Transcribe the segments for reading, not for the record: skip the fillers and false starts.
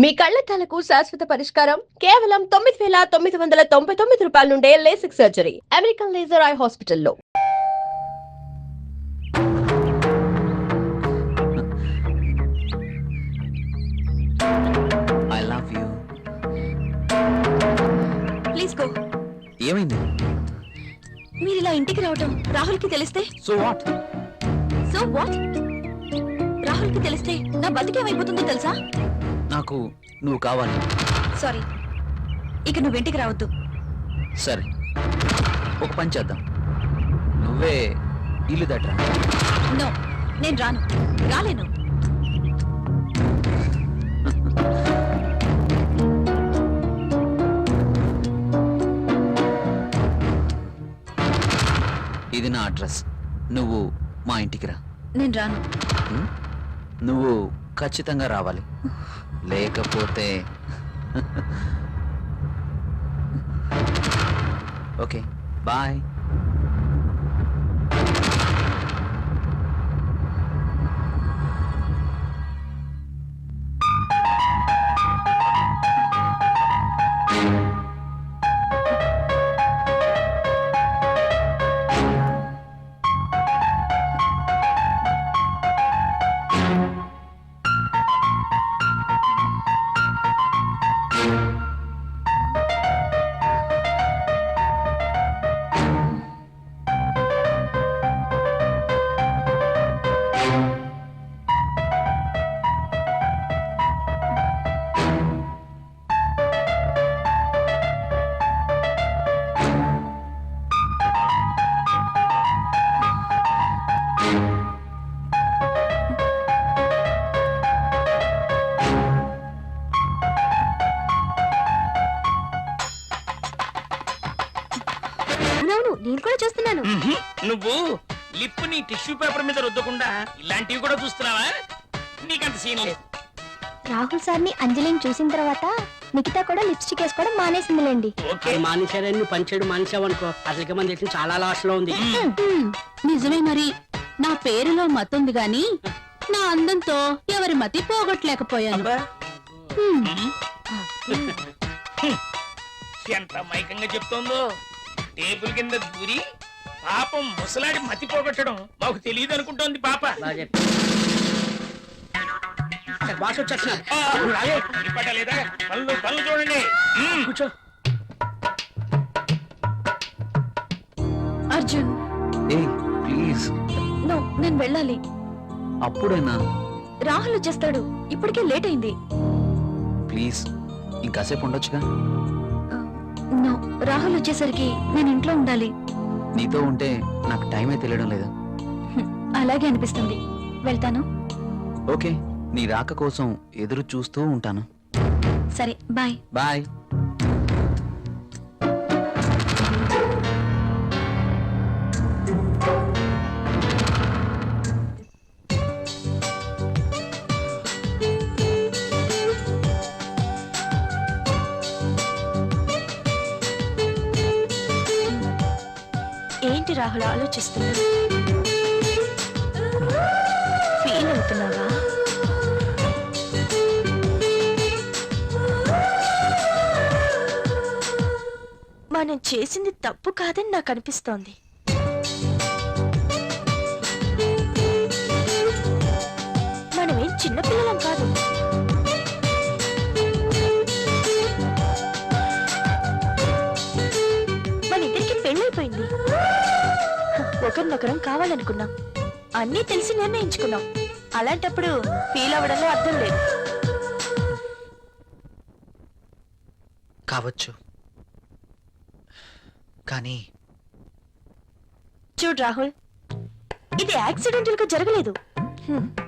మీ కళ్లద్దాలకు శాశ్వత పరిష్కారం కేవలం 9,999 రూపాయల నుండే LASIK surgery American laser eye హాస్పిటల్లో. I love you. Please go. ఏమైంది? మీరు ఇలా ఇంటికి రావటం రాహుల్కి తెలిస్తే? So what? రాహుల్కి తెలిస్తే నా బతికేమైపోతుందో తెలుసా? నాకు నువ్వు కావాలి. సారీ, ఇక నువ్వు ఇంటికి రావద్దు. సరే, ఒక పని చేద్దాం. నువ్వే ఇల్లు దట్రా. నో, నేను రాలేను. ఇది నా అడ్రస్. నువ్వు మా ఇంటికి రా. నేను రాను. నువ్వు ఖచ్చితంగా రావాలి, లేకపోతే ఓకే బాయ్. నేను కూడా చూస్తున్నాను. నువ్వు లిప్ ని టిష్యూ పేపర్ మీద రుద్దకుండా ఇలాంటివి కూడా చూస్తున్నావా? నీకంత సీన్ లేదు. రాహుల్ సార్ని అంజలిని చూసిన తర్వాత నిఖిత కూడా లిప్స్టిక్ వేసుకోవడం మానేసిందిలేండి. మానేశారని పంచాడు మానేసావనుకో అసలుకి మన దేశం చాలా లాస్ లో ఉంది. నిజమే మరి. నా పేరులో మతుంది గాని నా అందంతో ఎవరి మతి పోగొట్టలేకపోయాను. ఎంత మైకంగా చెప్తోందో. టేబుల్ కింద దూరి పాపం ముసలాడి మతి పోగొట్టడం మాకు తెలియదు అనుకుంటోంది పాప. బాస్ వచ్చేస్తున్నా. లేదా పనులు చూడండి. కూర్చో. అర్జున్, ఏయ్ ప్లీజ్. నో, నేను వెళ్ళాలి. అప్పుడేనా? రాహుల్ వచ్చేస్తాడు, ఇప్పటికే లేట్ అయింది. ప్లీజ్ ఇంకాసేపు ఉండొచ్చుగా. నో, రాహుల్ వచ్చేసరికి నేను ఇంట్లో ఉండాలి. నీతో ఉంటే నాకు టైమే తెలియడం లేదు. అలాగే అనిపిస్తుంది. వెళ్తాను. ఓకే, నీ రాక కోసం ఎదురు చూస్తూ ఉంటాను. సరే, బాయ్. బాయ్. ఏంటి రాహుల్ ఆలోచిస్తున్నా? ఫీల్ అవుతున్నావా? మనం చేసింది తప్పు కాదని నాకు అనిపిస్తోంది. మనమేం చిన్నపిల్లలం కాదు. మన ఇద్దరికి పెళ్ళైపోయింది. ఒకరినొకరం కావాలనుకున్నాం, అన్నీ తెలిసి నిర్ణయించుకున్నాం. అలాంటప్పుడు ఫీల్ అవ్వడంలో అర్థం లేదు. కావచ్చు, కానీ చూడు రాహుల్, ఇది యాక్సిడెంటల్ గా జరగలేదు.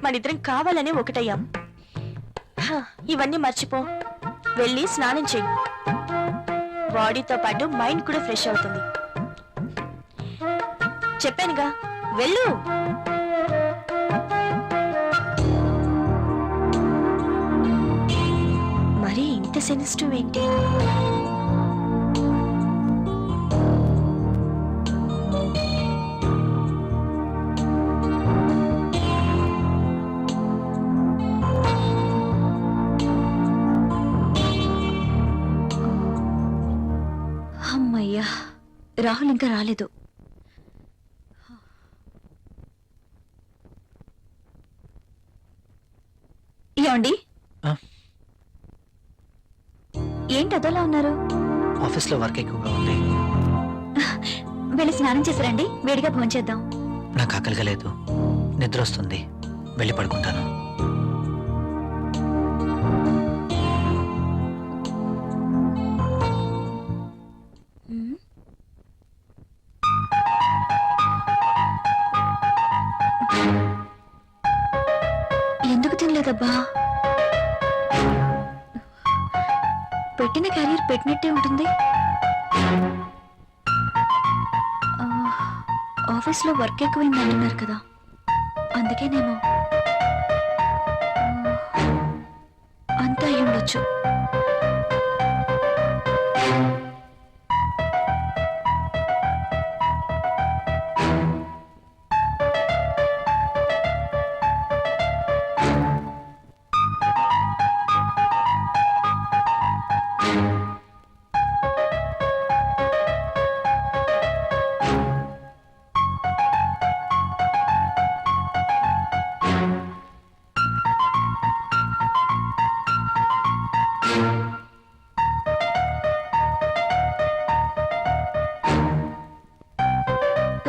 మనిద్దరం కావాలనే ఒకటయ్యాం. ఇవన్నీ మర్చిపో, వెళ్ళి స్నానం చెయ్యి. బాడీతో పాటు మైండ్ కూడా ఫ్రెష్ అవుతుంది. చెప్పానుగా, వెళ్ళు. మరి ఇంత సెన్సిటివ్ ఏంటి? రాహుల్ ఇంకా రాలేదు. ఏమండి? ఆ? ఏంటి అదోలా ఉన్నారు? ఆఫీస్లో వర్క్ ఎక్కువగా ఉంది. వెళ్ళి స్నానం చేసిరండి, వేడిగా భోంచేద్దాం. నాకు ఆకలిగా లేదు, నిద్ర వస్తుంది, వెళ్ళి పడుకుంటాను. ఎందుకు తినలేదబ్బా? పెట్టిన క్యారియర్ పెట్టినట్టే ఉంటుంది. ఆఫీస్లో వర్క్ ఎక్కువైంది అంటున్నారు కదా, అందుకేనేమో. అంతా అయి ఉండొచ్చు.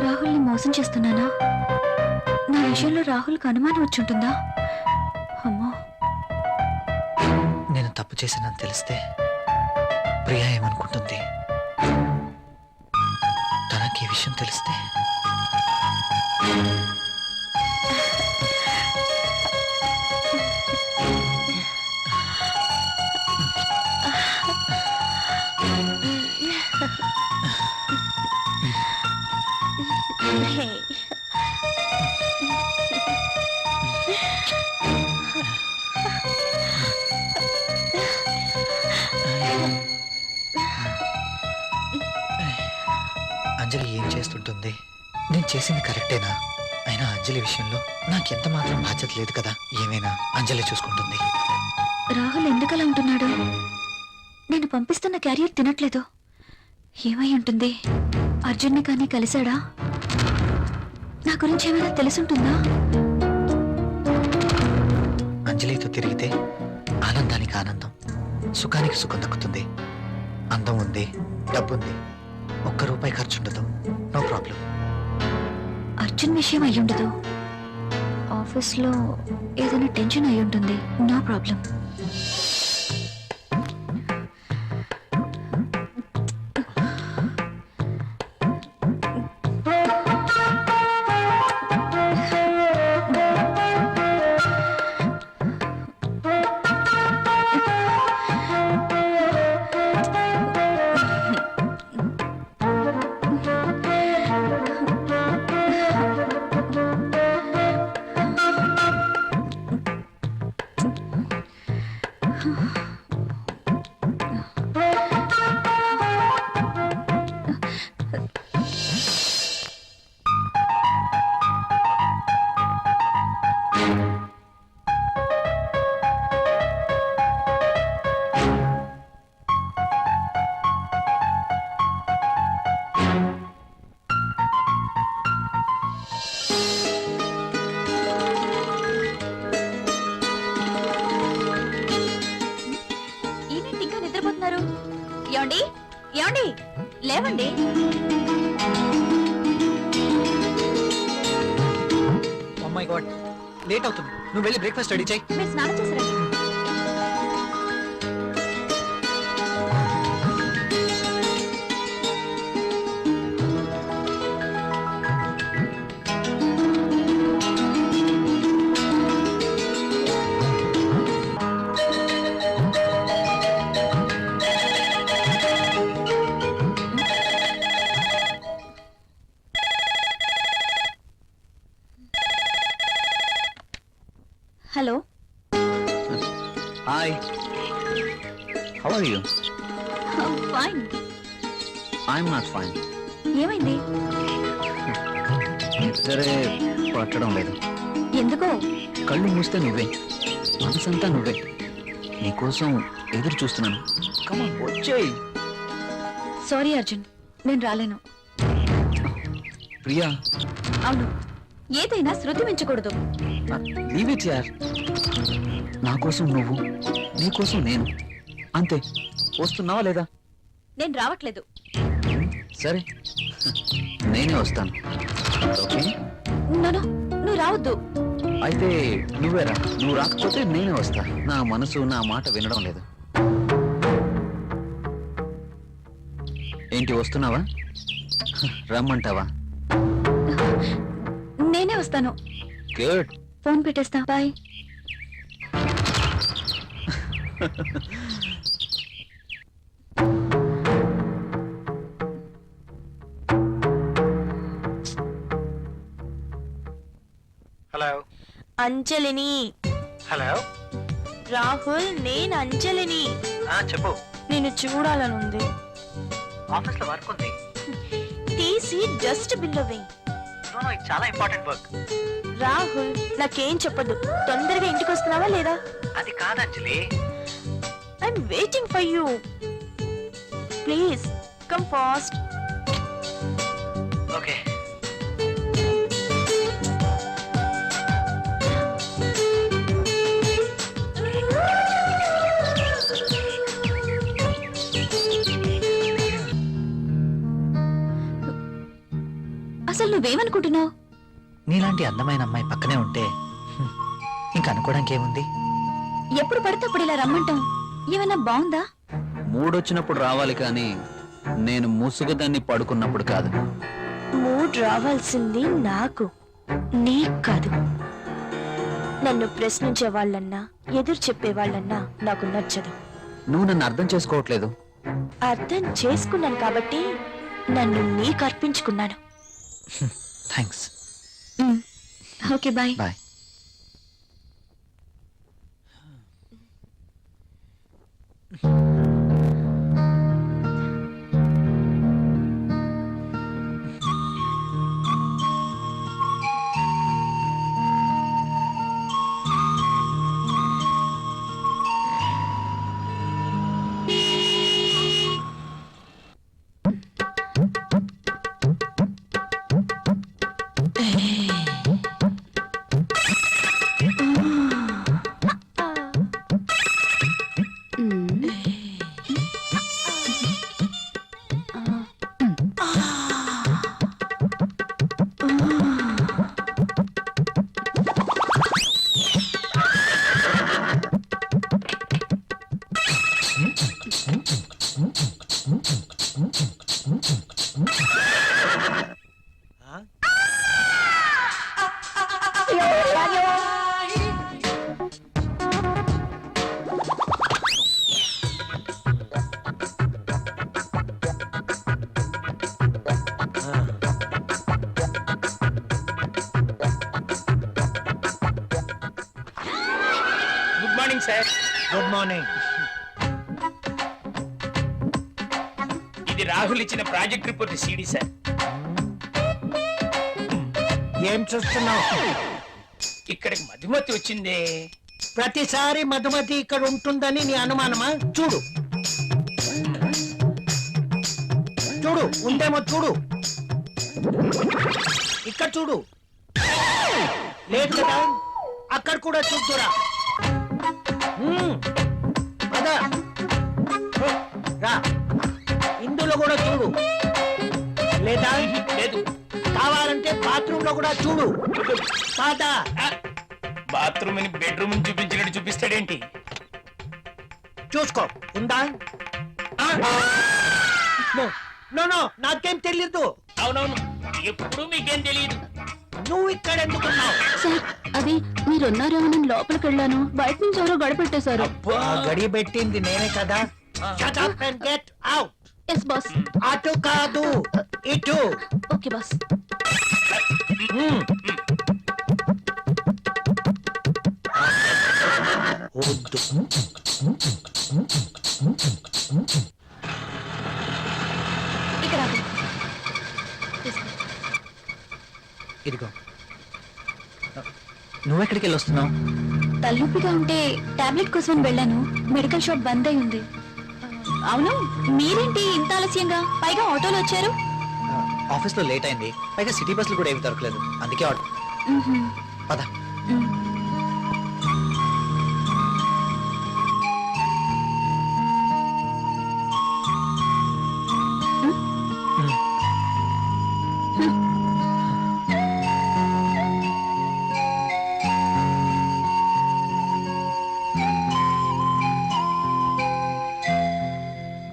రాహుల్ని మోసం చేస్తున్నానా? నా విషయంలో రాహుల్కి అనుమానం వచ్చుంటుందా? అమ్మో, నేను తప్పు చేశానని తెలిస్తే ప్రియా ఏమనుకుంటుంది? తనకి ఈ విషయం తెలిస్తే? అంజలి ఏం చేస్తుంటుంది? నేను చేసింది కరెక్టేనా? అయినా అంజలి విషయంలో నాకెంత మాత్రం బాధ్యత లేదు కదా. ఏమైనా అంజలి చూసుకుంటుంది. రాహుల్ ఎందుకలా ఉంటున్నాడు? నేను పంపిస్తున్న క్యారియర్ తినట్లేదు. ఏమై ఉంటుంది? అర్జున్ని కానీ కలిశాడా? నా గురించి ఏమైనా తెలుసుంటుందా? అంజలితో తిరిగితే ఆనందానికి ఆనందం, సుఖానికి సుఖం దక్కుతుంది. అందం ఉంది, డబ్బుంది, ₹1 ఖర్చుండదు. No problem. అర్జున్ విషయం అయి ఉండదు. ఆఫీస్లో ఏదైనా టెన్షన్ అయి ఉంటుంది. No problem. ఏమండి? ఏమండి? లేవండి. ఓ మై గాడ్, లేట్ అవుతుంది. నువ్వు వెళ్ళి బ్రేక్ఫాస్ట్ రెడీ చేయి. మీరు స్నానం చేసిరండి. Hello. Hi, how are you? Fine. I'm not fine. ఏమైంది? నిద్రే పట్టడం లేదు. ఎందుకో? కళ్ళు మూస్తే నువ్వే, మనసంతా నువ్వే. నీకోసం ఎదురు చూస్తున్నాను. కమాన్ వచ్చేయ్. సారీ అర్జున్, నేను రాలేను. ప్రియా అవును, ఏదైనా శృతి మించకూడదు. లీవ్ ఇట్ యార్. నా కోసం నువ్వు, నీ కోసం నేను, అంతే. వస్తున్నావా లేదా? నేను రావట్లేదు. సరే, నేనే వస్తాను. ఓకే, నో, నువ్వు రావద్దు. అయితే నువ్వేరా. నువ్వు రాకపోతే నేనే వస్తా. నా మనసు నా మాట వినడం లేదు. ఏంటి, వస్తున్నావా? రమ్మంటావా? నేనే వస్తాను. గుడ్. ఫోన్ పెట్టేస్తా. బాయ్. హలో అంజలిని. హలో, రాహుల్, నేను అంజలిని. చెప్పు. నిన్ను చూడాలనుంది. ఆఫీస్ లో వర్క్ ఉంది. తీసి డస్ట్ బిల్లో వేయి. ఇది చాలా ఇంపార్టెంట్ వర్క్. రాహుల్, నాకేం చెప్పదు. తొందరగా ఇంటికి వస్తున్నావా లేదా? అది కాదు Anjali. I'm waiting for you. Please come fast. Okay. అసలు నువ్వేమనుకుంటున్నావు? నీలాంటి అందమైన అమ్మాయి పక్కనే ఉంటే ఇంకా అనుకోవడానికి ఏముంది? ఎప్పుడు పడితే అప్పుడు ఇలా రమ్మంటాం ఏమైనా బాగుందా? మూడొచ్చినప్పుడు రావాలి కానీ నేను ముసుగుదాన్ని పడుకున్నప్పుడు కాదు. మూడ్ రావాల్సింది నాకు, నీకు కాదు. నన్ను ప్రశ్నించే వాళ్ళన్నా ఎదురు చెప్పే వాళ్ళన్నా నాకు నచ్చదు. నువ్వు నన్ను అర్థం చేసుకోవట్లేదు. అర్థం చేసుకున్నాను కాబట్టి నన్ను నీకు అర్పించుకున్నాను. Thanks. Okay, bye. Bye. Good morning sir. Good morning. ఇది రాహుల్ ఇచ్చిన ప్రాజెక్ట్ రిపోర్ట్ సీడీ సార్. ఏం చూస్తున్నావు? ఇక్కడికి మధుమతి వచ్చిందే. ప్రతిసారి మధుమతి ఇక్కడ ఉంటుందని నీ అనుమానమా? చూడు చూడు, ఉందేమో చూడు. ఇక్కడ చూడు. లేదు కదా, అక్కడ కూడా చూద్దురా. అదా రా, ఇందులో కూడా చూడు. లేదా లేదు. కావాలంటే బాత్రూమ్ లో కూడా చూడు. కాదా? బాత్రూమ్ ని బెడ్రూమ్ చూపించినట్టు చూపిస్తాడేంటి? చూసుకో, ఉందా? నో నో, నాకేం తెలీదు. అవునవును, ఎప్పుడు మీకేం తెలియదు. నువ్వు ఇక్కడ ఎందుకున్నావు? సార్, అది మీరున్నారేమో లోపలికి వెళ్ళాను. బయట నుంచి ఎవరో గడిపెట్టేశారు. గడి పెట్టింది నేనే కదా. Shut up and get out. Yes boss. అటు కాదు, ఇటు. Okay boss. వద్దు. ఇక్కడ ఆగు. ఇదిగో. నువ్వెక్కడికి వెళ్ళి వస్తున్నావు? తలనొప్పిగా ఉంటే టాబ్లెట్ కోసం వెళ్ళాను. మెడికల్ షాప్ బంద్ అయి ఉంది. అవును, మీరేంటి ఇంత ఆలస్యంగా? పైగా ఆటోలో వచ్చారు. ఆఫీస్లో లేట్ అయింది, పైగా సిటీ బస్సులు కూడా ఏమి దొరకలేదు, అందుకే ఆర్డర్. పద.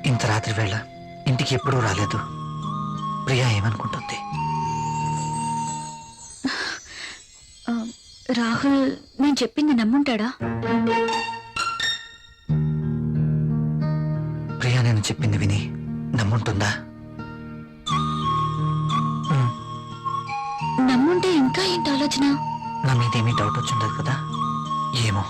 ఇంత రాత్రి వేళ ఇంటికి ఎప్పుడూ రాలేదు. ప్రియా ఏమనుకుంటుంది? రాహుల్ నేను చెప్పింది నమ్ముంటాడా? ప్రియా నేను చెప్పింది విని నమ్ముంటుందా? నమ్ముంటే ఇంకా ఏంటి ఆలోచన? నా మీదేమీ డౌట్ వచ్చిండదు కదా? ఏమో